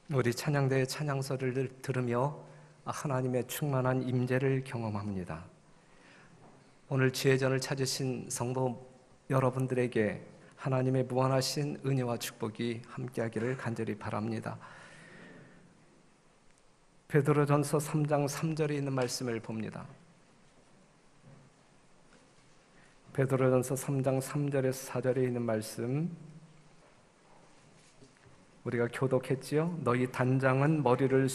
우리 찬양대의 찬양서를 들으며 하나님의 충만한 임재를 경험합니다. 오늘 지혜전을 찾으신 성도 여러분들에게 하나님의 무한하신 은혜와 축복이 함께하기를 간절히 바랍니다. 베드로전서 3장 3절에 있는 말씀을 봅니다. 베드로전서 3장 3절에서 4절에 있는 말씀 우리가 교독했지요. 너희 단장은 머리를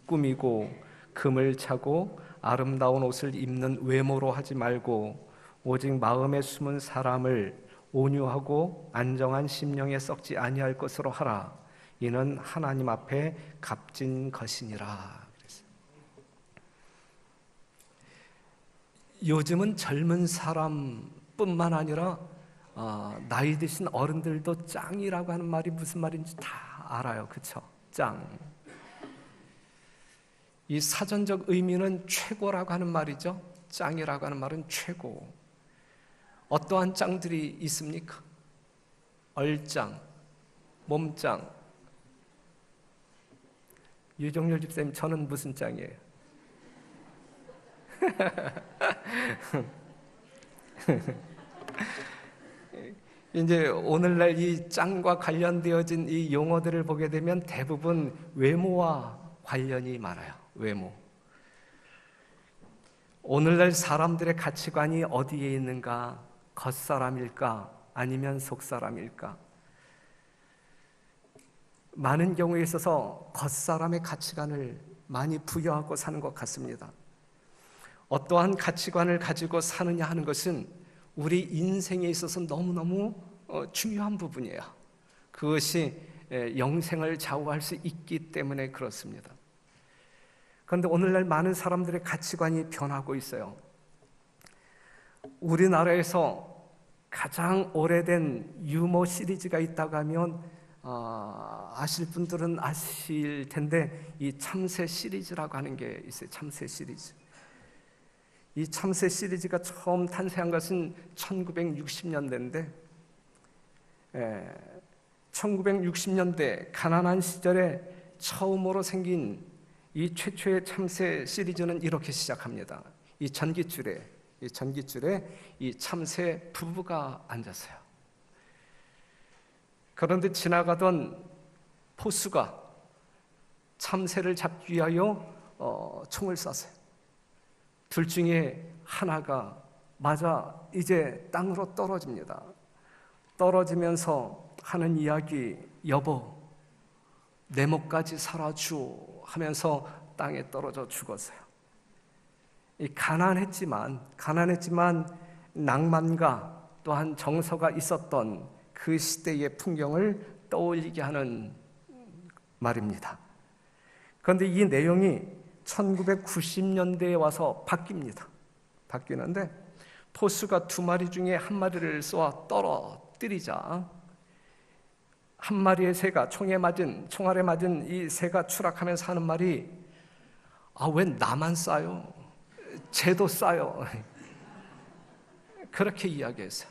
꾸미고 금을 차고 아름다운 옷을 입는 외모로 하지 말고 오직 마음에 숨은 사람을 온유하고 안정한 심령에 썩지 아니할 것으로 하라. 이는 하나님 앞에 값진 것이니라. 요즘은 젊은 사람뿐만 아니라 나이 드신 어른들도 짱이라고 하는 말이 무슨 말인지 다 알아요. 그렇죠? 짱. 이 사전적 의미는 최고라고 하는 말이죠. 짱이라고 하는 말은 최고. 어떠한 짱들이 있습니까? 얼짱, 몸짱. 유정열 집사님, 저는 무슨 짱이에요? 이제 오늘날 이 짱과 관련되어진 이 용어들을 보게 되면 대부분 외모와 관련이 많아요. 외모. 오늘날 사람들의 가치관이 어디에 있는가? 겉사람일까? 아니면 속사람일까? 많은 경우에 있어서 겉사람의 가치관을 많이 부여하고 사는 것 같습니다. 어떠한 가치관을 가지고 사느냐 하는 것은 우리 인생에 있어서 너무너무 중요한 부분이에요. 그것이 영생을 좌우할 수 있기 때문에 그렇습니다. 그런데 오늘날 많은 사람들의 가치관이 변하고 있어요. 우리나라에서 가장 오래된 유머 시리즈가 있다고 하면 아실 분들은 아실 텐데 이 참새 시리즈라고 하는 게 있어요. 참새 시리즈. 이 참새 시리즈가 처음 탄생한 것은 1960년대인데 1960년대 가난한 시절에 처음으로 생긴 이 최초의 참새 시리즈는 이렇게 시작합니다. 이 전깃줄에 이 참새 부부가 앉았어요. 그런데 지나가던 포수가 참새를 잡기 위하여 총을 쐈어요. 둘 중에 하나가 맞아 이제 땅으로 떨어집니다. 떨어지면서 하는 이야기, 여보 내 목까지 살아줘 하면서 땅에 떨어져 죽었어요. 가난했지만 낭만과 또한 정서가 있었던 그 시대의 풍경을 떠올리게 하는 말입니다. 그런데 이 내용이 1990년대에 와서 바뀌는데 포수가 두 마리 중에 한 마리를 쏘아 떨어뜨리자 한 마리의 새가 총알에 맞은 이 새가 추락하면서 하는 말이 왜 나만 쏴요? 쟤도 쏴요. 그렇게 이야기했어요.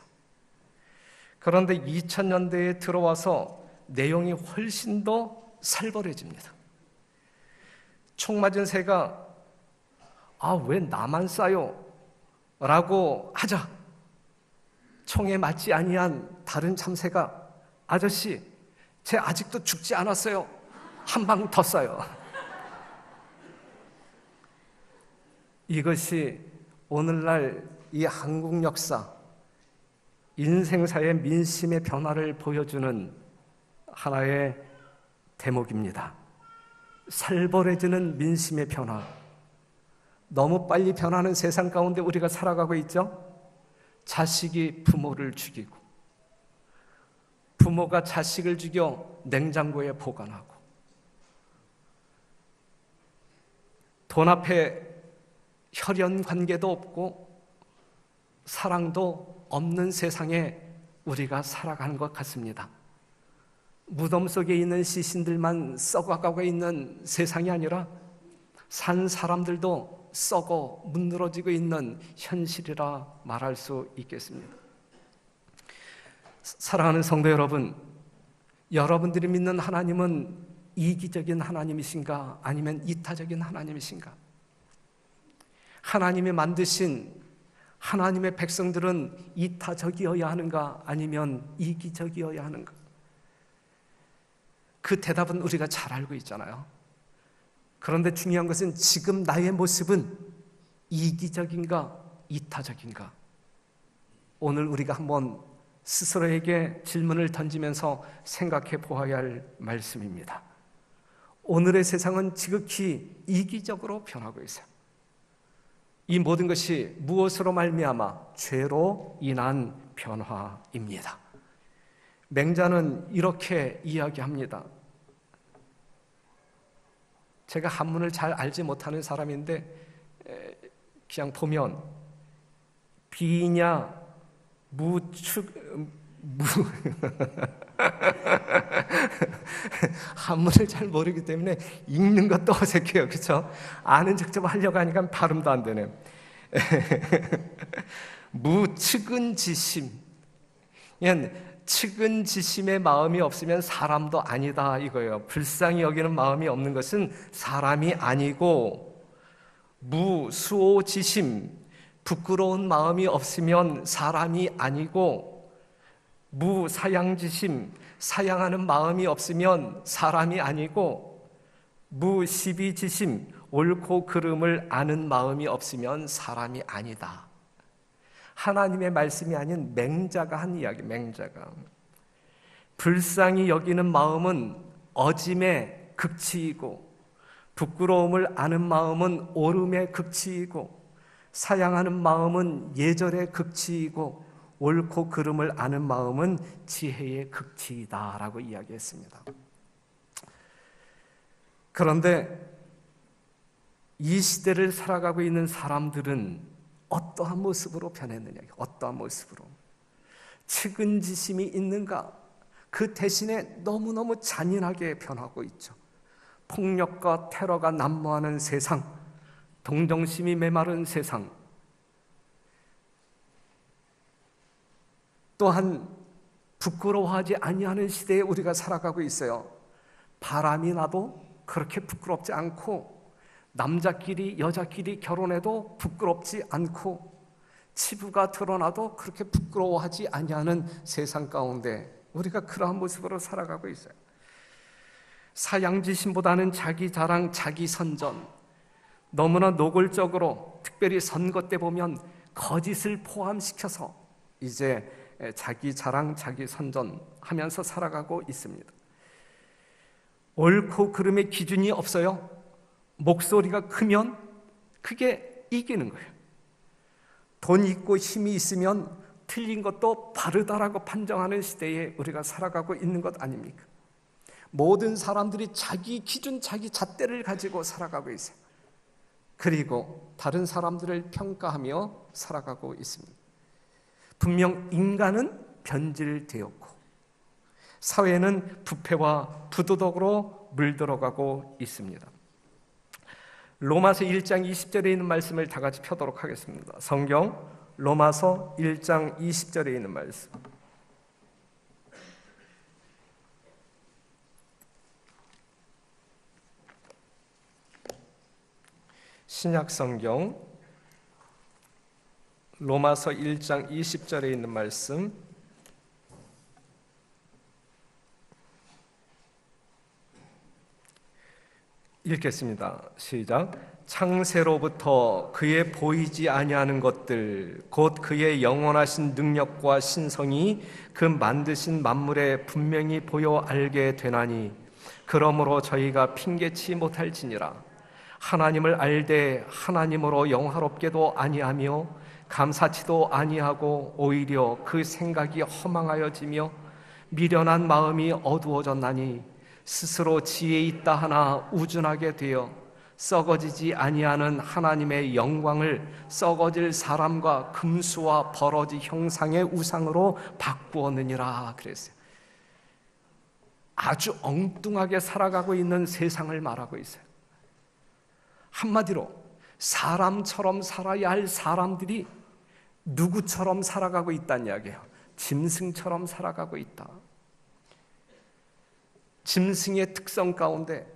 그런데 2000년대에 들어와서 내용이 훨씬 더 살벌해집니다. 총 맞은 새가 왜 나만 쏴요? 라고 하자 총에 맞지 아니한 다른 참새가 아저씨 쟤 아직도 죽지 않았어요. 한 방 더 쏴요. 이것이 오늘날 이 한국 역사 인생사의 민심의 변화를 보여주는 하나의 대목입니다. 살벌해지는 민심의 변화. 너무 빨리 변하는 세상 가운데 우리가 살아가고 있죠. 자식이 부모를 죽이고 부모가 자식을 죽여 냉장고에 보관하고 돈 앞에 혈연 관계도 없고 사랑도 없는 세상에 우리가 살아가는 것 같습니다. 무덤 속에 있는 시신들만 썩어가고 있는 세상이 아니라 산 사람들도 썩어 문드러지고 있는 현실이라 말할 수 있겠습니다. 사랑하는 성도 여러분, 여러분들이 믿는 하나님은 이기적인 하나님이신가 아니면 이타적인 하나님이신가? 하나님이 만드신 하나님의 백성들은 이타적이어야 하는가 아니면 이기적이어야 하는가? 그 대답은 우리가 잘 알고 있잖아요. 그런데 중요한 것은 지금 나의 모습은 이기적인가 이타적인가? 오늘 우리가 한번 스스로에게 질문을 던지면서 생각해 보아야 할 말씀입니다. 오늘의 세상은 지극히 이기적으로 변하고 있어요. 이 모든 것이 무엇으로 말미암아? 죄로 인한 변화입니다. 맹자는 이렇게 이야기합니다. 제가 한문을 잘 알지 못하는 사람인데 그냥 보면 비냐 한문을 잘 모르기 때문에 읽는 것도 어색해요. 그렇죠? 아는 척 좀 하려고 하니까 발음도 안 되네. 무측은지심. 측은지심의 마음이 없으면 사람도 아니다 이거예요. 불쌍히 여기는 마음이 없는 것은 사람이 아니고, 무수오지심, 부끄러운 마음이 없으면 사람이 아니고, 무사양지심, 사양하는 마음이 없으면 사람이 아니고, 무시비지심, 옳고 그름을 아는 마음이 없으면 사람이 아니다. 하나님의 말씀이 아닌 맹자가 한 이야기. 맹자가 불쌍히 여기는 마음은 어짐의 극치이고, 부끄러움을 아는 마음은 옳음의 극치이고, 사양하는 마음은 예절의 극치이고, 옳고 그름을 아는 마음은 지혜의 극치이다라고 이야기했습니다. 그런데 이 시대를 살아가고 있는 사람들은 어떠한 모습으로 변했느냐? 어떠한 모습으로? 측은지심이 있는가? 그 대신에 너무너무 잔인하게 변하고 있죠. 폭력과 테러가 난무하는 세상, 동정심이 메마른 세상, 또한 부끄러워하지 아니하는 시대에 우리가 살아가고 있어요. 바람이 나도 그렇게 부끄럽지 않고, 남자끼리 여자끼리 결혼해도 부끄럽지 않고, 치부가 드러나도 그렇게 부끄러워하지 아니하는 세상 가운데 우리가 그러한 모습으로 살아가고 있어요. 사양지심보다는 자기 자랑, 자기 선전, 너무나 노골적으로, 특별히 선거 때 보면 거짓을 포함시켜서 이제 자기 자랑, 자기 선전 하면서 살아가고 있습니다. 옳고 그름의 기준이 없어요. 목소리가 크면 그게 이기는 거예요. 돈 있고 힘이 있으면 틀린 것도 바르다라고 판정하는 시대에 우리가 살아가고 있는 것 아닙니까? 모든 사람들이 자기 기준, 자기 잣대를 가지고 살아가고 있어요. 그리고 다른 사람들을 평가하며 살아가고 있습니다. 분명 인간은 변질되었고, 사회는 부패와 부도덕으로 물들어가고 있습니다. 로마서 1장 20절에 있는 말씀을 다 같이 펴도록 하겠습니다. 성경 로마서 1장 20절에 있는 말씀. 신약 성경 로마서 1장 20절에 있는 말씀 읽겠습니다. 시작. 창세로부터 그의 보이지 아니하는 것들 곧 그의 영원하신 능력과 신성이 그 만드신 만물에 분명히 보여 알게 되나니, 그러므로 저희가 핑계치 못할지니라. 하나님을 알되 하나님으로 영화롭게도 아니하며 감사치도 아니하고 오히려 그 생각이 허망하여지며 미련한 마음이 어두워졌나니, 스스로 지혜 있다 하나 우준하게 되어 썩어지지 아니하는 하나님의 영광을 썩어질 사람과 금수와 버러지 형상의 우상으로 바꾸었느니라 그랬어요. 아주 엉뚱하게 살아가고 있는 세상을 말하고 있어요. 한마디로 사람처럼 살아야 할 사람들이 누구처럼 살아가고 있다는 이야기예요. 짐승처럼 살아가고 있다. 짐승의 특성 가운데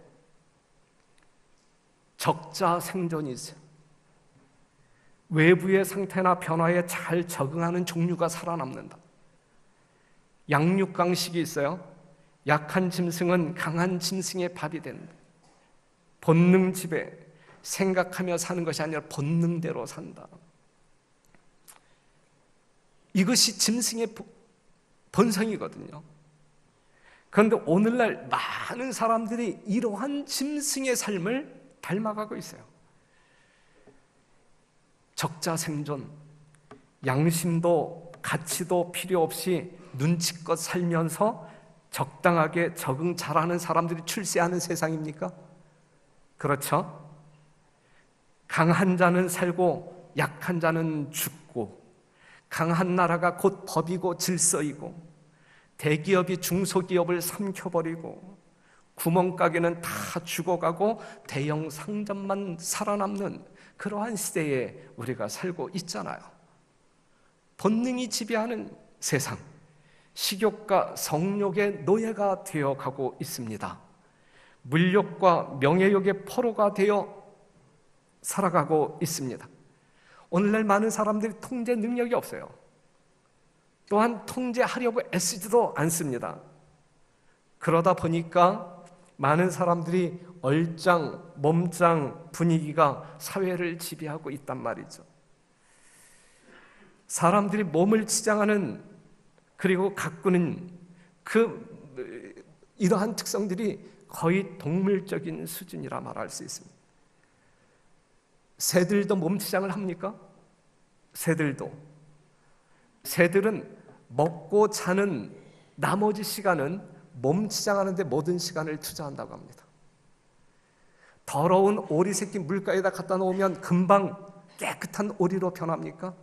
적자 생존이 있어요. 외부의 상태나 변화에 잘 적응하는 종류가 살아남는다. 양육강식이 있어요. 약한 짐승은 강한 짐승의 밥이 된다. 본능 지배, 생각하며 사는 것이 아니라 본능대로 산다. 이것이 짐승의 본성이거든요. 그런데 오늘날 많은 사람들이 이러한 짐승의 삶을 닮아가고 있어요. 적자생존, 양심도 가치도 필요 없이 눈치껏 살면서 적당하게 적응 잘하는 사람들이 출세하는 세상입니까? 그렇죠? 강한 자는 살고 약한 자는 죽고, 강한 나라가 곧 법이고 질서이고, 대기업이 중소기업을 삼켜버리고, 구멍가게는 다 죽어가고 대형 상점만 살아남는 그러한 시대에 우리가 살고 있잖아요. 본능이 지배하는 세상, 식욕과 성욕의 노예가 되어가고 있습니다. 물욕과 명예욕의 포로가 되어 살아가고 있습니다. 오늘날 많은 사람들이 통제 능력이 없어요. 또한 통제하려고 애쓰지도 않습니다. 그러다 보니까 많은 사람들이 얼짱, 몸짱 분위기가 사회를 지배하고 있단 말이죠. 사람들이 몸을 치장하는, 그리고 가꾸는 이러한 특성들이 거의 동물적인 수준이라 말할 수 있습니다. 새들도 몸치장을 합니까? 새들은 먹고 자는 나머지 시간은 몸치장하는 데 모든 시간을 투자한다고 합니다. 더러운 오리 새끼 물가에다 갖다 놓으면 금방 깨끗한 오리로 변합니까?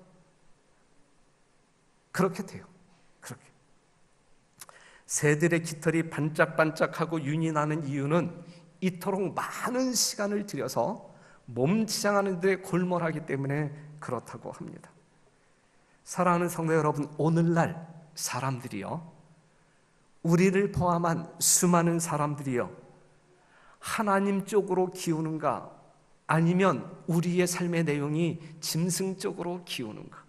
그렇게 돼요. 그렇게. 새들의 깃털이 반짝반짝하고 윤이 나는 이유는 이토록 많은 시간을 들여서 몸치장하는 데 골몰하기 때문에 그렇다고 합니다. 사랑하는 성도 여러분, 오늘날 사람들이요, 우리를 포함한 수많은 사람들이요, 하나님 쪽으로 기우는가, 아니면 우리의 삶의 내용이 짐승 쪽으로 기우는가?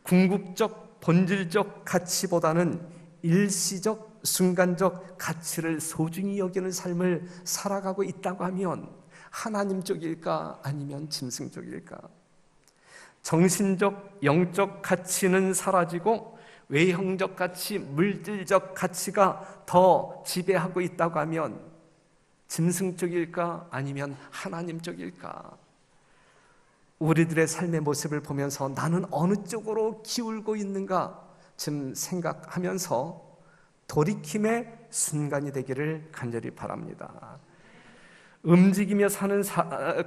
궁극적, 본질적 가치보다는 일시적, 순간적 가치를 소중히 여기는 삶을 살아가고 있다고 하면 하나님 쪽일까, 아니면 짐승 쪽일까? 정신적, 영적 가치는 사라지고 외형적 가치, 물질적 가치가 더 지배하고 있다고 하면 짐승 쪽일까, 아니면 하나님 쪽일까? 우리들의 삶의 모습을 보면서 나는 어느 쪽으로 기울고 있는가 좀 생각하면서 돌이킴의 순간이 되기를 간절히 바랍니다. 움직이며 사는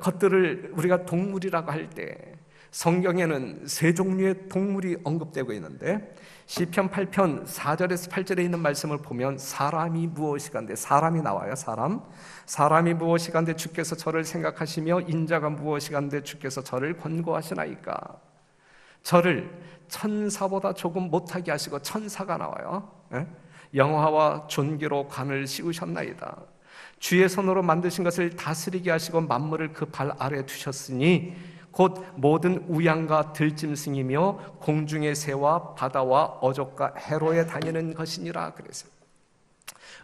것들을 우리가 동물이라고 할 때 성경에는 세 종류의 동물이 언급되고 있는데, 시편 8편 4절에서 8절에 있는 말씀을 보면 사람이 무엇이간데, 사람이 나와요. 사람이 무엇이간데 주께서 저를 생각하시며 인자가 무엇이간데 주께서 저를 권고하시나이까. 저를 천사보다 조금 못하게 하시고, 천사가 나와요. 영화와 존귀로 관을 씌우셨나이다. 주의 손으로 만드신 것을 다스리게 하시고 만물을 그 발 아래 두셨으니 곧 모든 우양과 들짐승이며 공중의 새와 바다와 어족과 해로에 다니는 것이니라. 그래서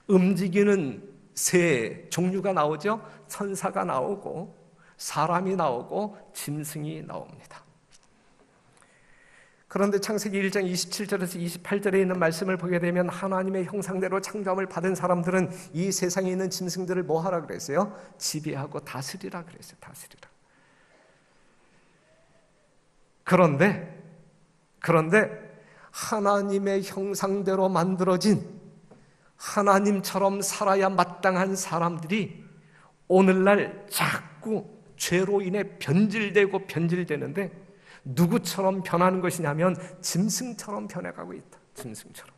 움직이는 새 종류가 나오죠. 천사가 나오고 사람이 나오고 짐승이 나옵니다. 그런데 창세기 1장 27절에서 28절에 있는 말씀을 보게 되면 하나님의 형상대로 창조함을 받은 사람들은 이 세상에 있는 짐승들을 뭐 하라 그랬어요? 지배하고 다스리라 그랬어요. 다스리라. 그런데 하나님의 형상대로 만들어진, 하나님처럼 살아야 마땅한 사람들이 오늘날 자꾸 죄로 인해 변질되는데 누구처럼 변하는 것이냐면 짐승처럼 변해가고 있다. 짐승처럼.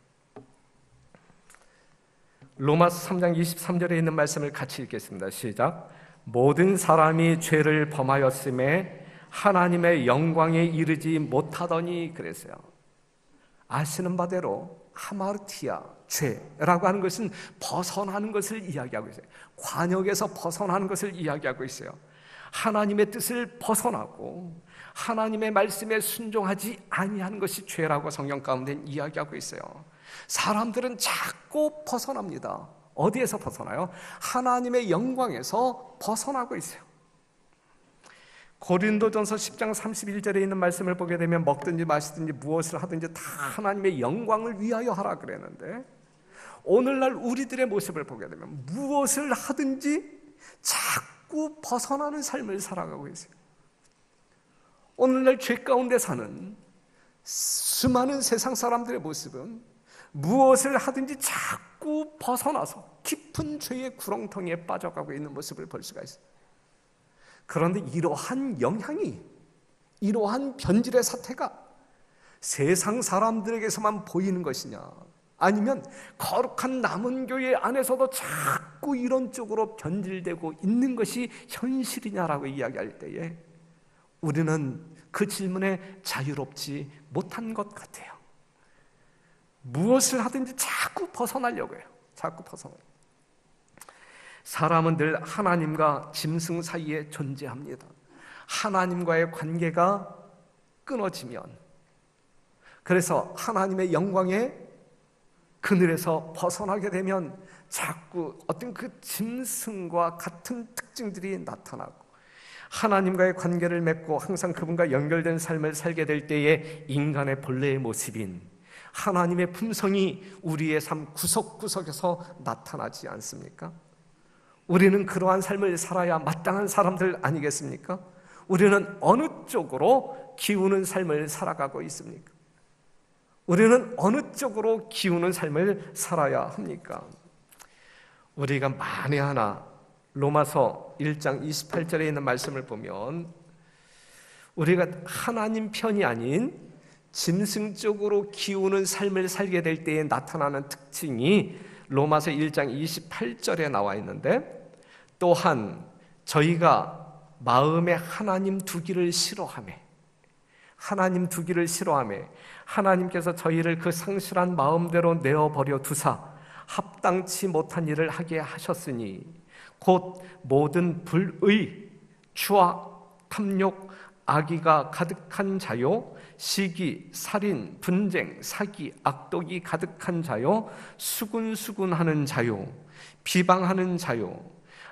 로마서 3장 23절에 있는 말씀을 같이 읽겠습니다. 시작. 모든 사람이 죄를 범하였음에 하나님의 영광에 이르지 못하더니. 그랬어요. 아시는 바대로 하마르티아, 죄라고 하는 것은 벗어나는 것을 이야기하고 있어요. 관역에서 벗어나는 것을 이야기하고 있어요. 하나님의 뜻을 벗어나고 하나님의 말씀에 순종하지 아니하는 것이 죄라고 성경 가운데 이야기하고 있어요. 사람들은 자꾸 벗어납니다. 어디에서 벗어나요? 하나님의 영광에서 벗어나고 있어요. 고린도전서 10장 31절에 있는 말씀을 보게 되면 먹든지 마시든지 무엇을 하든지 다 하나님의 영광을 위하여 하라 그랬는데, 오늘날 우리들의 모습을 보게 되면 무엇을 하든지 자꾸 벗어나는 삶을 살아가고 있어요. 오늘날 죄 가운데 사는 수많은 세상 사람들의 모습은 무엇을 하든지 자꾸 벗어나서 깊은 죄의 구렁텅이에 빠져가고 있는 모습을 볼 수가 있어요. 그런데 이러한 영향이, 이러한 변질의 사태가 세상 사람들에게서만 보이는 것이냐, 아니면 거룩한 남은 교회 안에서도 자꾸 이런 쪽으로 변질되고 있는 것이 현실이냐라고 이야기할 때에 우리는 그 질문에 자유롭지 못한 것 같아요. 무엇을 하든지 자꾸 벗어나려고 해요. 자꾸 벗어나요. 사람은 늘 하나님과 짐승 사이에 존재합니다. 하나님과의 관계가 끊어지면, 그래서 하나님의 영광의 그늘에서 벗어나게 되면 자꾸 어떤 그 짐승과 같은 특징들이 나타나고, 하나님과의 관계를 맺고 항상 그분과 연결된 삶을 살게 될 때에 인간의 본래의 모습인 하나님의 품성이 우리의 삶 구석구석에서 나타나지 않습니까? 우리는 그러한 삶을 살아야 마땅한 사람들 아니겠습니까? 우리는 어느 쪽으로 기우는 삶을 살아가고 있습니까? 우리는 어느 쪽으로 기우는 삶을 살아야 합니까? 우리가 만에 하나 로마서 1장 28절에 있는 말씀을 보면, 우리가 하나님 편이 아닌 짐승 쪽으로 기우는 삶을 살게 될 때에 나타나는 특징이 로마서 1장 28절에 나와 있는데, 또한 저희가 마음에 하나님 두기를 싫어하며, 하나님 두기를 싫어하며 하나님께서 저희를 그 상실한 마음대로 내어버려 두사 합당치 못한 일을 하게 하셨으니 곧 모든 불의, 추악, 탐욕, 악의가 가득한 자요, 시기, 살인, 분쟁, 사기, 악독이 가득한 자요, 수군수군하는 자요, 비방하는 자요,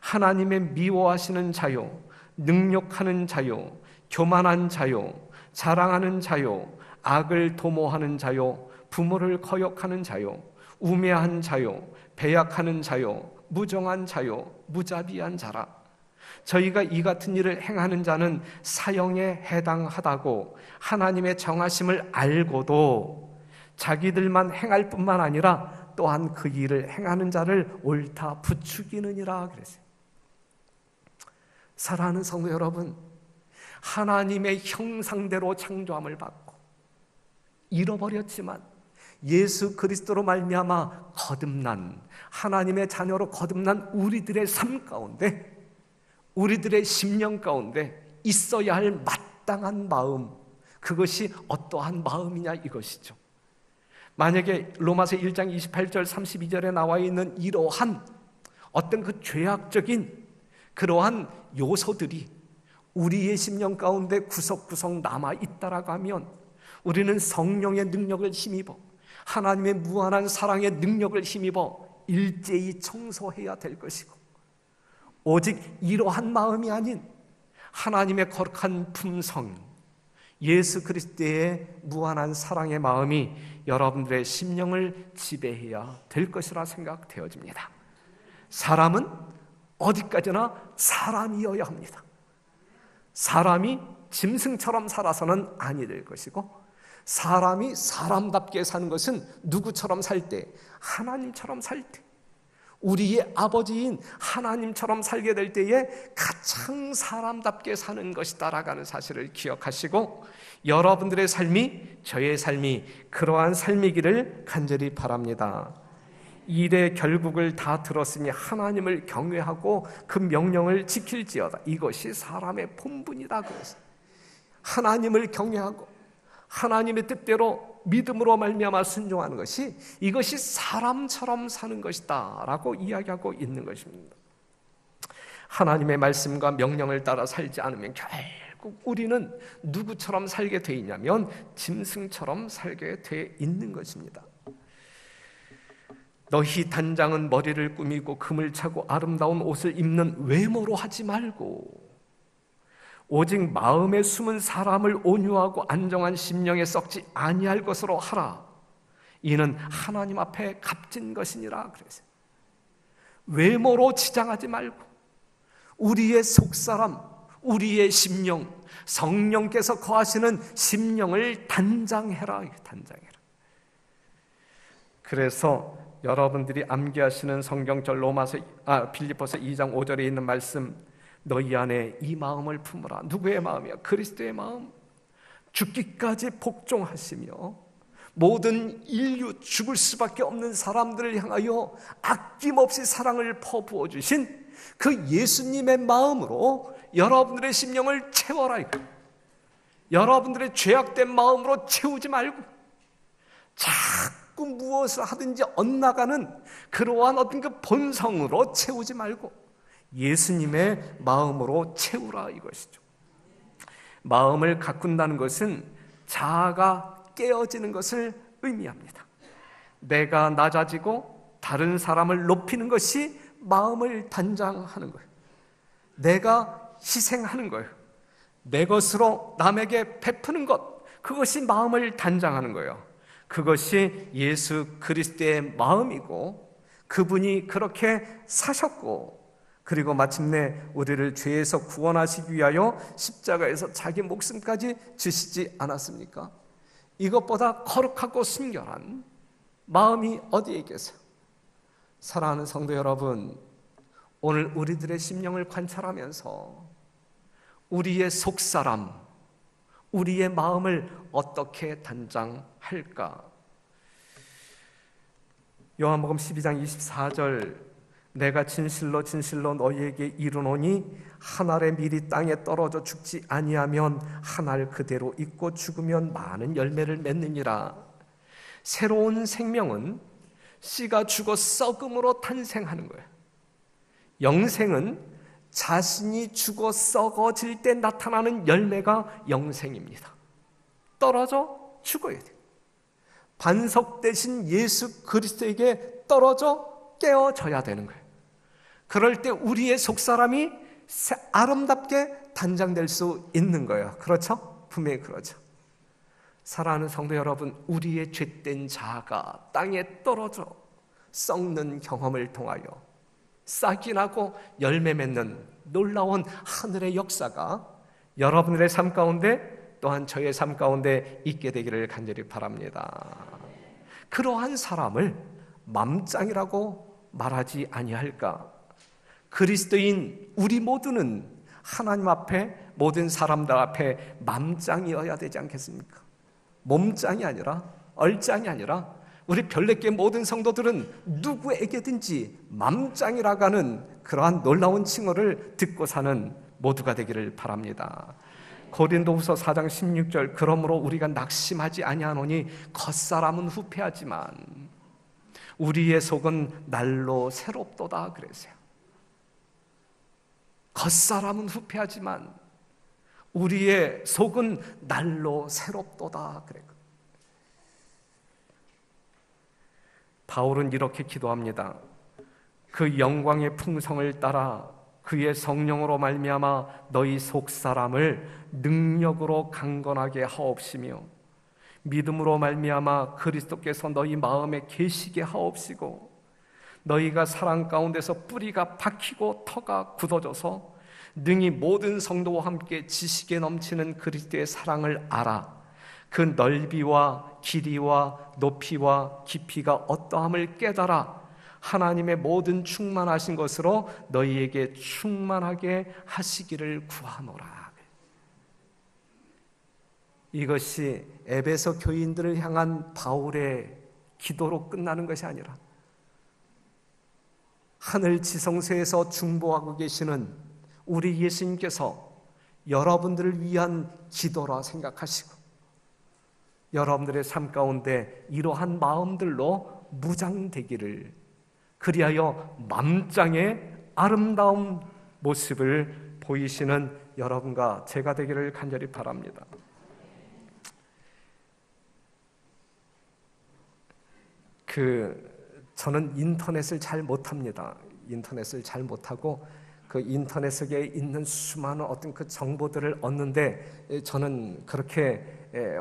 하나님의 미워하시는 자요, 능욕하는 자요, 교만한 자요, 자랑하는 자요, 악을 도모하는 자요, 부모를 거역하는 자요, 우매한 자요, 배약하는 자요, 무정한 자요, 무자비한 자라. 저희가 이 같은 일을 행하는 자는 사형에 해당하다고 하나님의 정하심을 알고도 자기들만 행할 뿐만 아니라 또한 그 일을 행하는 자를 옳다 부추기느니라 그랬어요. 사랑하는 성도 여러분, 하나님의 형상대로 창조함을 받고 잃어버렸지만 예수 그리스도로 말미암아 거듭난, 하나님의 자녀로 거듭난 우리들의 삶 가운데, 우리들의 심령 가운데 있어야 할 마땅한 마음, 그것이 어떠한 마음이냐 이것이죠. 만약에 로마서 1장 28절 32절에 나와 있는 이러한 어떤 그 죄악적인 그러한 요소들이 우리의 심령 가운데 구석구석 남아있다라고 하면 우리는 성령의 능력을 힘입어, 하나님의 무한한 사랑의 능력을 힘입어 일제히 청소해야 될 것이고, 오직 이러한 마음이 아닌 하나님의 거룩한 품성, 예수 그리스도의 무한한 사랑의 마음이 여러분들의 심령을 지배해야 될 것이라 생각되어집니다. 사람은 어디까지나 사람이어야 합니다. 사람이 짐승처럼 살아서는 아니 될 것이고, 사람이 사람답게 사는 것은 누구처럼 살 때? 하나님처럼 살 때, 우리의 아버지인 하나님처럼 살게 될 때에 가장 사람답게 사는 것이다라고 하는 사실을 기억하시고, 여러분들의 삶이, 저의 삶이 그러한 삶이기를 간절히 바랍니다. 일의 결국을 다 들었으니 하나님을 경외하고 그 명령을 지킬지어다. 이것이 사람의 본분이다 그랬어요. 하나님을 경외하고 하나님의 뜻대로 믿음으로 말미암아 순종하는 것이 이것이 사람처럼 사는 것이다 라고 이야기하고 있는 것입니다. 하나님의 말씀과 명령을 따라 살지 않으면 결국 우리는 누구처럼 살게 돼 있냐면 짐승처럼 살게 돼 있는 것입니다. 너희 단장은 머리를 꾸미고 금을 차고 아름다운 옷을 입는 외모로 하지 말고 오직 마음에 숨은 사람을 온유하고 안정한 심령에 썩지 아니할 것으로 하라. 이는 하나님 앞에 값진 것이니라 그랬어요. 외모로 치장하지 말고 우리의 속사람, 우리의 심령, 성령께서 거하시는 심령을 단장해라. 단장해라. 그래서 여러분들이 암기하시는 성경절 빌립보서 2장 5절에 있는 말씀, 너희 안에 이 마음을 품으라. 누구의 마음이야? 그리스도의 마음. 죽기까지 복종하시며 모든 인류, 죽을 수밖에 없는 사람들을 향하여 아낌없이 사랑을 퍼부어 주신 그 예수님의 마음으로 여러분들의 심령을 채워라. 여러분들의 죄악된 마음으로 채우지 말고 자꾸 무엇을 하든지 엇나가는 그러한 어떤 그 본성으로 채우지 말고 예수님의 마음으로 채우라 이것이죠. 마음을 가꾼다는 것은 자아가 깨어지는 것을 의미합니다. 내가 낮아지고 다른 사람을 높이는 것이 마음을 단장하는 거예요. 내가 희생하는 거예요. 내 것으로 남에게 베푸는 것, 그것이 마음을 단장하는 거예요. 그것이 예수 그리스도의 마음이고 그분이 그렇게 사셨고 그리고 마침내 우리를 죄에서 구원하시기 위하여 십자가에서 자기 목숨까지 주시지 않았습니까? 이것보다 거룩하고 순결한 마음이 어디에 계세요? 사랑하는 성도 여러분, 오늘 우리들의 심령을 관찰하면서 우리의 속사람, 우리의 마음을 어떻게 단장할까? 요한복음 12장 24절, 내가 진실로 진실로 너희에게 이르노니 한 알의 밀이 땅에 떨어져 죽지 아니하면 한 알 그대로 있고 죽으면 많은 열매를 맺느니라. 새로운 생명은 씨가 죽어 썩음으로 탄생하는 거예요. 영생은 자신이 죽어 썩어질 때 나타나는 열매가 영생입니다. 떨어져 죽어야 돼요. 반석 대신 예수 그리스도에게 떨어져 깨어져야 되는 거예요. 그럴 때 우리의 속사람이 아름답게 단장될 수 있는 거예요. 그렇죠? 분명히 그렇죠. 사랑하는 성도 여러분, 우리의 죄된 자아가 땅에 떨어져 썩는 경험을 통하여 싹이 나고 열매 맺는 놀라운 하늘의 역사가 여러분들의 삶 가운데 또한 저의 삶 가운데 있게 되기를 간절히 바랍니다. 그러한 사람을 맘짱이라고 말하지 아니할까? 그리스도인 우리 모두는 하나님 앞에 모든 사람들 앞에 맘짱이어야 되지 않겠습니까? 몸짱이 아니라 얼짱이 아니라 우리 별내교회 모든 성도들은 누구에게든지 맘짱이라고 하는 그러한 놀라운 칭호를 듣고 사는 모두가 되기를 바랍니다. 고린도후서 4장 16절, 그러므로 우리가 낙심하지 아니하노니 겉사람은 후패하지만 우리의 속은 날로 새롭도다 그랬어요. 겉사람은 후패하지만 우리의 속은 날로 새롭도다 그랬거든요. 바울은 이렇게 기도합니다. 그 영광의 풍성을 따라 그의 성령으로 말미암아 너희 속사람을 능력으로 강건하게 하옵시며 믿음으로 말미암아 그리스도께서 너희 마음에 계시게 하옵시고 너희가 사랑 가운데서 뿌리가 박히고 터가 굳어져서 능히 모든 성도와 함께 지식에 넘치는 그리스도의 사랑을 알아 그 넓이와 길이와 높이와 깊이가 어떠함을 깨달아 하나님의 모든 충만하신 것으로 너희에게 충만하게 하시기를 구하노라. 이것이 에베소 교인들을 향한 바울의 기도로 끝나는 것이 아니라 하늘 지성소에서 중보하고 계시는 우리 예수님께서 여러분들을 위한 기도라 생각하시고 여러분들의 삶 가운데 이러한 마음들로 무장되기를, 그리하여 맘짱의 아름다운 모습을 보이시는 여러분과 제가 되기를 간절히 바랍니다. 저는 인터넷을 잘 못합니다. 인터넷을 잘 못하고 그 인터넷 속에 있는 수많은 어떤 그 정보들을 얻는데 저는 그렇게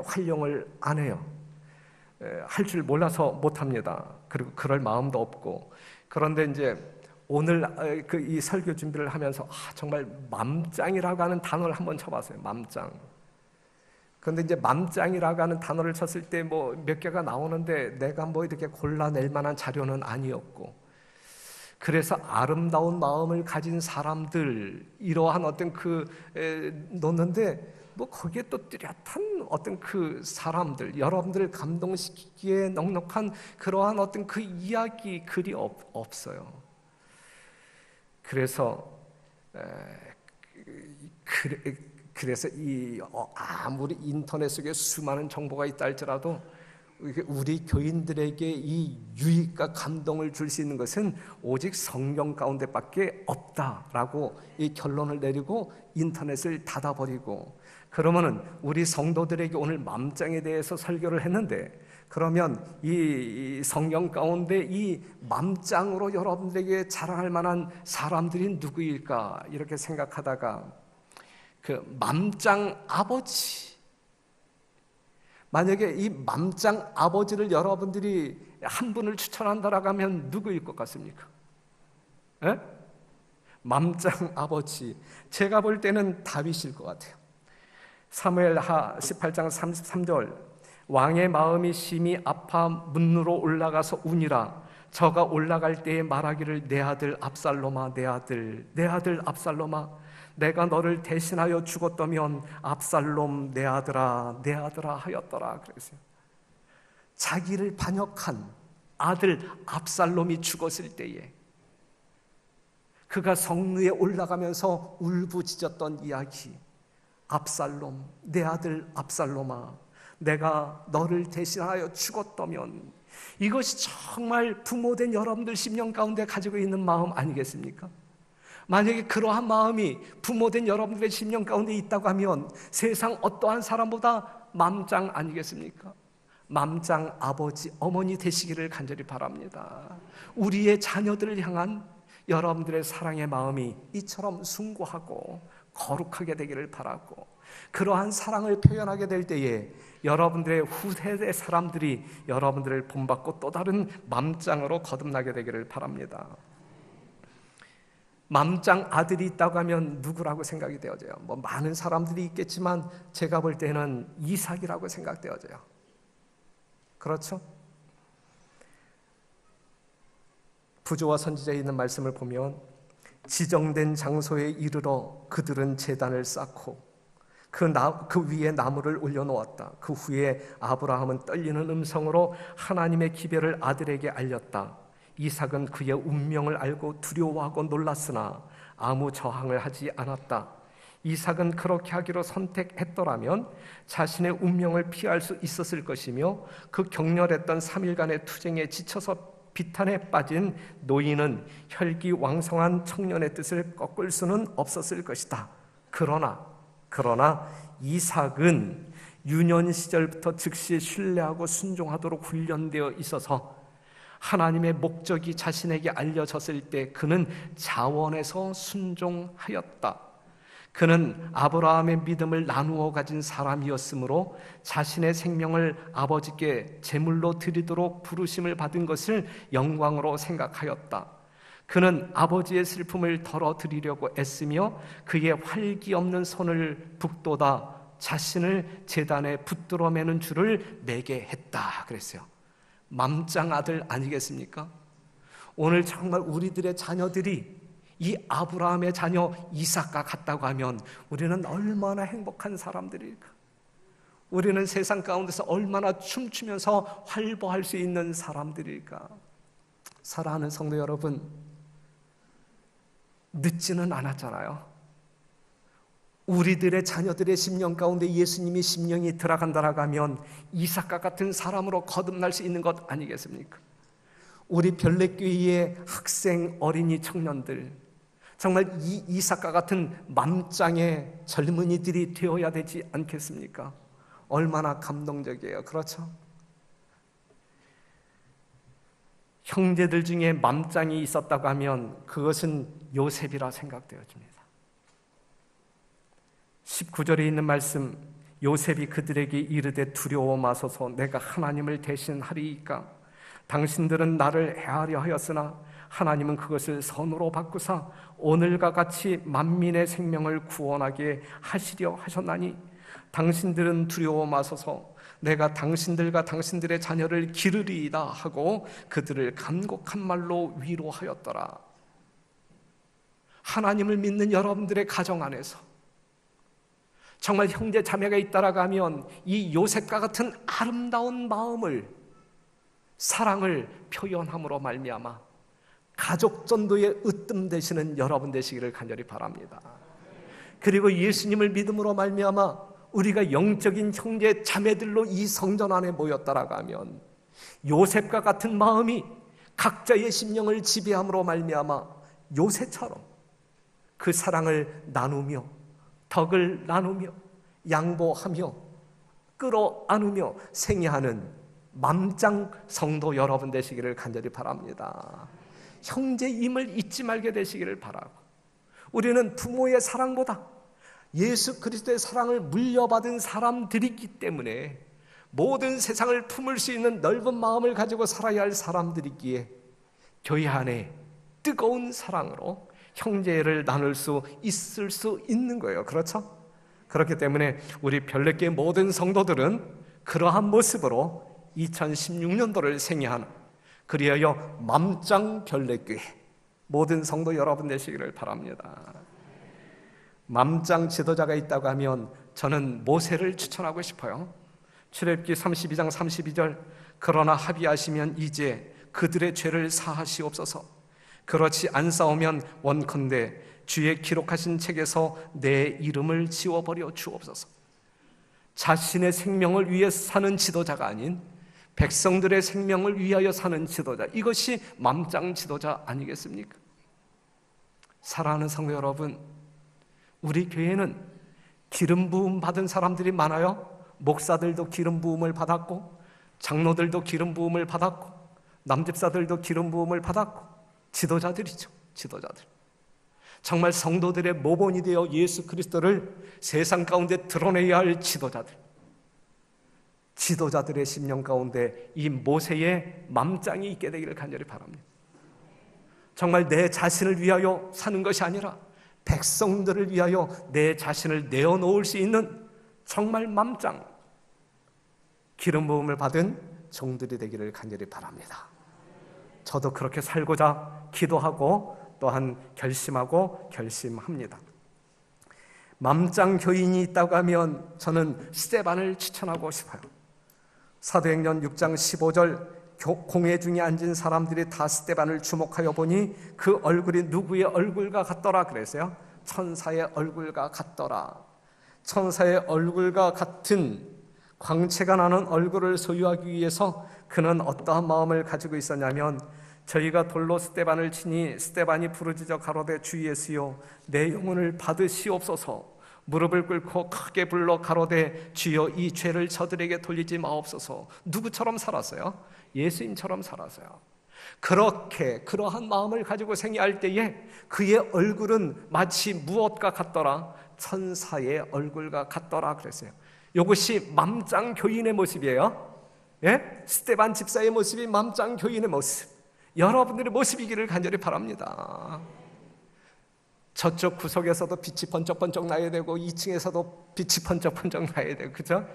활용을 안 해요. 할 줄 몰라서 못합니다. 그리고 그럴 마음도 없고. 그런데 이제 오늘 이 설교 준비를 하면서 정말 맘짱이라고 하는 단어를 한번 쳐봤어요. 맘짱. 그런데 이제 맘짱이라고 하는 단어를 쳤을 때 뭐 몇 개가 나오는데 내가 뭐 이렇게 골라낼 만한 자료는 아니었고, 그래서 아름다운 마음을 가진 사람들, 이러한 어떤 놓는데 뭐 거기에 또 뚜렷한 어떤 그 사람들, 여러분들을 감동시키기에 넉넉한 그러한 어떤 그 이야기 글이 없어요. 그래서 아무리 인터넷 속에 수많은 정보가 있다 할지라도 우리 교인들에게 이 유익과 감동을 줄 수 있는 것은 오직 성경 가운데밖에 없다라고 이 결론을 내리고 인터넷을 닫아버리고, 그러면은 우리 성도들에게 오늘 맘짱에 대해서 설교를 했는데, 그러면 이 성경 가운데 이 맘짱으로 여러분들에게 자랑할 만한 사람들이 누구일까 이렇게 생각하다가 그 맘짱 아버지, 만약에 이 맘짱 아버지를 여러분들이 한 분을 추천한다라고 하면 누구일 것 같습니까? 에? 맘짱 아버지, 제가 볼 때는 다윗일 것 같아요. 사무엘하 18장 33절, 왕의 마음이 심히 아파 문으로 올라가서 우니라. 저가 올라갈 때에 말하기를 내 아들 압살롬아, 내 아들 압살롬아, 내가 너를 대신하여 죽었다면 압살롬 내 아들아 하였더라. 그랬어요. 자기를 반역한 아들 압살롬이 죽었을 때에 그가 성루에 올라가면서 울부짖었던 이야기, 압살롬, 내 아들 압살롬아, 내가 너를 대신하여 죽었다면, 이것이 정말 부모된 여러분들 심령 가운데 가지고 있는 마음 아니겠습니까? 만약에 그러한 마음이 부모된 여러분들의 심령 가운데 있다고 하면 세상 어떠한 사람보다 맘짱 아니겠습니까? 맘짱 아버지, 어머니 되시기를 간절히 바랍니다. 우리의 자녀들을 향한 여러분들의 사랑의 마음이 이처럼 숭고하고 거룩하게 되기를 바라고, 그러한 사랑을 표현하게 될 때에 여러분들의 후세대 사람들이 여러분들을 본받고 또 다른 맘짱으로 거듭나게 되기를 바랍니다. 맘짱 아들이 있다고 하면 누구라고 생각이 되어져요? 뭐 많은 사람들이 있겠지만 제가 볼 때는 이삭이라고 생각되어져요. 그렇죠? 부조와 선지자에 있는 말씀을 보면 지정된 장소에 이르러 그들은 제단을 쌓고 그 위에 나무를 올려놓았다. 그 후에 아브라함은 떨리는 음성으로 하나님의 기별을 아들에게 알렸다. 이삭은 그의 운명을 알고 두려워하고 놀랐으나 아무 저항을 하지 않았다. 이삭은 그렇게 하기로 선택했더라면 자신의 운명을 피할 수 있었을 것이며 그 격렬했던 3일간의 투쟁에 지쳐서 비탄에 빠진 노인은 혈기왕성한 청년의 뜻을 꺾을 수는 없었을 것이다. 그러나 이삭은 유년 시절부터 즉시 신뢰하고 순종하도록 훈련되어 있어서 하나님의 목적이 자신에게 알려졌을 때 그는 자원해서 순종하였다. 그는 아브라함의 믿음을 나누어 가진 사람이었으므로 자신의 생명을 아버지께 제물로 드리도록 부르심을 받은 것을 영광으로 생각하였다. 그는 아버지의 슬픔을 덜어드리려고 애쓰며 그의 활기 없는 손을 북돋아 자신을 제단에 붙들어 매는 줄을 매게 했다 그랬어요. 맘짱 아들 아니겠습니까? 오늘 정말 우리들의 자녀들이 이 아브라함의 자녀 이삭과 같다고 하면 우리는 얼마나 행복한 사람들일까? 우리는 세상 가운데서 얼마나 춤추면서 활보할 수 있는 사람들일까? 사랑하는 성도 여러분, 늦지는 않았잖아요. 우리들의 자녀들의 심령 가운데 예수님의 심령이 들어간다라고 하면 이삭과 같은 사람으로 거듭날 수 있는 것 아니겠습니까? 우리 별내교회의 학생, 어린이, 청년들, 정말 이 이삭과 같은 맘짱의 젊은이들이 되어야 되지 않겠습니까? 얼마나 감동적이에요. 그렇죠? 형제들 중에 맘짱이 있었다고 하면 그것은 요셉이라 생각되어집니다. 19절에 있는 말씀, 요셉이 그들에게 이르되 두려워 마소서, 내가 하나님을 대신하리이까? 당신들은 나를 해하려 하였으나 하나님은 그것을 선으로 바꾸사 오늘과 같이 만민의 생명을 구원하게 하시려 하셨나니 당신들은 두려워 마소서, 내가 당신들과 당신들의 자녀를 기르리이다 하고 그들을 간곡한 말로 위로하였더라. 하나님을 믿는 여러분들의 가정 안에서 정말 형제 자매가 있다라고 하면 이 요셉과 같은 아름다운 마음을, 사랑을 표현함으로 말미암아 가족 전도의 으뜸 되시는 여러분 되시기를 간절히 바랍니다. 그리고 예수님을 믿음으로 말미암아 우리가 영적인 형제 자매들로 이 성전 안에 모였다라고 하면 요셉과 같은 마음이 각자의 심령을 지배함으로 말미암아 요셉처럼 그 사랑을 나누며 덕을 나누며 양보하며 끌어안으며 생애하는 맘짱 성도 여러분 되시기를 간절히 바랍니다. 형제임을 잊지 말게 되시기를 바라고, 우리는 부모의 사랑보다 예수 그리스도의 사랑을 물려받은 사람들이기 때문에 모든 세상을 품을 수 있는 넓은 마음을 가지고 살아야 할 사람들이기에 교회 안에 뜨거운 사랑으로 형제를 나눌 수 있을 수 있는 거예요. 그렇죠? 그렇기 때문에 우리 별내교회 모든 성도들은 그러한 모습으로 2016년도를 생애하는, 그리하여 맘짱 별내교회 모든 성도 여러분 되시기를 바랍니다. 맘짱 지도자가 있다고 하면 저는 모세를 추천하고 싶어요. 출애굽기 32장 32절, 그러나 합의하시면 이제 그들의 죄를 사하시옵소서. 그렇지 않사오면 원컨대 주의 기록하신 책에서 내 이름을 지워버려 주옵소서. 자신의 생명을 위해 사는 지도자가 아닌 백성들의 생명을 위하여 사는 지도자, 이것이 맘짱 지도자 아니겠습니까? 사랑하는 성도 여러분, 우리 교회는 기름 부음 받은 사람들이 많아요. 목사들도 기름 부음을 받았고, 장로들도 기름 부음을 받았고, 남집사들도 기름 부음을 받았고, 지도자들이죠. 지도자들, 정말 성도들의 모본이 되어 예수 그리스도를 세상 가운데 드러내야 할 지도자들, 지도자들의 심령 가운데 이 모세의 맘짱이 있게 되기를 간절히 바랍니다. 정말 내 자신을 위하여 사는 것이 아니라 백성들을 위하여 내 자신을 내어놓을 수 있는 정말 맘짱, 기름 부음을 받은 종들이 되기를 간절히 바랍니다. 저도 그렇게 살고자 기도하고 또한 결심합니다. 맘짱 교인이 있다고 하면 저는 스데반을 추천하고 싶어요. 사도행전 6장 15절, 공회 중에 앉은 사람들이 다 스데반을 주목하여 보니 그 얼굴이 누구의 얼굴과 같더라 그랬어요. 천사의 얼굴과 같더라. 천사의 얼굴과 같은 광채가 나는 얼굴을 소유하기 위해서 그는 어떠한 마음을 가지고 있었냐면, 저희가 돌로 스데반을 치니 스데반이 부르짖어 가로되 주 예수여 내 영혼을 받으시옵소서. 무릎을 꿇고 크게 불러 가로되 주여 이 죄를 저들에게 돌리지 마옵소서. 누구처럼 살았어요? 예수님처럼 살았어요. 그러한 마음을 가지고 생애할 때에 그의 얼굴은 마치 무엇과 같더라? 천사의 얼굴과 같더라 그랬어요. 이것이 맘짱 교인의 모습이에요. 예? 스데반 집사의 모습이 맘짱 교인의 모습, 여러분들의 모습이기를 간절히 바랍니다. 저쪽 구석에서도 빛이 번쩍번쩍 나야 되고 2층에서도 빛이 번쩍번쩍 나야 되고, 그죠?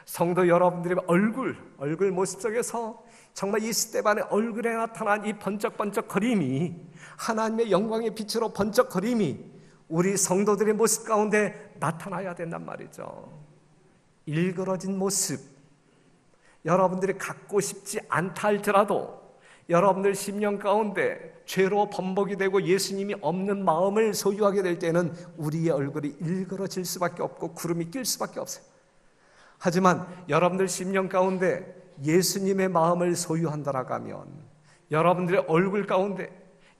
성도 여러분들의 얼굴 모습 속에서 정말 이 스데반의 얼굴에 나타난 이 번쩍번쩍거림이, 하나님의 영광의 빛으로 번쩍거림이 우리 성도들의 모습 가운데 나타나야 된단 말이죠. 일그러진 모습, 여러분들이 갖고 싶지 않다 할지라도 여러분들 심령 가운데 죄로 범벅이 되고 예수님이 없는 마음을 소유하게 될 때는 우리의 얼굴이 일그러질 수밖에 없고 구름이 낄 수밖에 없어요. 하지만 여러분들 심령 가운데 예수님의 마음을 소유한다라고 하면 여러분들의 얼굴 가운데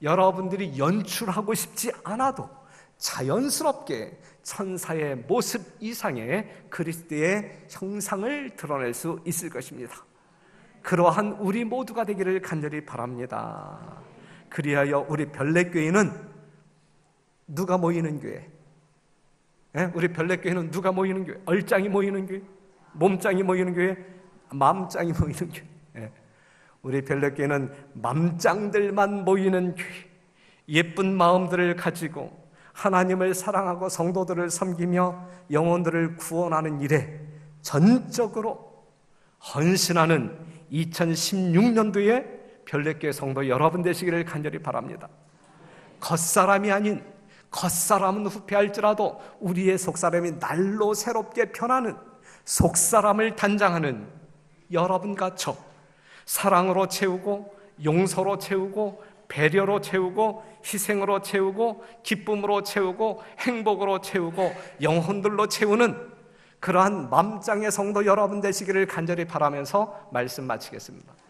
여러분들이 연출하고 싶지 않아도 자연스럽게 천사의 모습 이상의 그리스도의 형상을 드러낼 수 있을 것입니다. 그러한 우리 모두가 되기를 간절히 바랍니다. 그리하여 우리 별내교회는 누가 모이는 교회? 우리 별내교회는 누가 모이는 교회? 얼짱이 모이는 교회? 몸짱이 모이는 교회? 맘짱이 모이는 교회? 우리 별내교회는 맘짱들만 모이는 교회, 예쁜 마음들을 가지고 하나님을 사랑하고 성도들을 섬기며 영혼들을 구원하는 일에 전적으로 헌신하는 2016년도에 별내교회 성도 여러분 되시기를 간절히 바랍니다. 겉사람이 아닌, 겉사람은 후패할지라도 우리의 속사람이 날로 새롭게 변하는 속사람을 단장하는 여러분과 저, 사랑으로 채우고 용서로 채우고 배려로 채우고 희생으로 채우고 기쁨으로 채우고 행복으로 채우고 영혼들로 채우는 그러한 맘짱의 성도 여러분 되시기를 간절히 바라면서 말씀 마치겠습니다.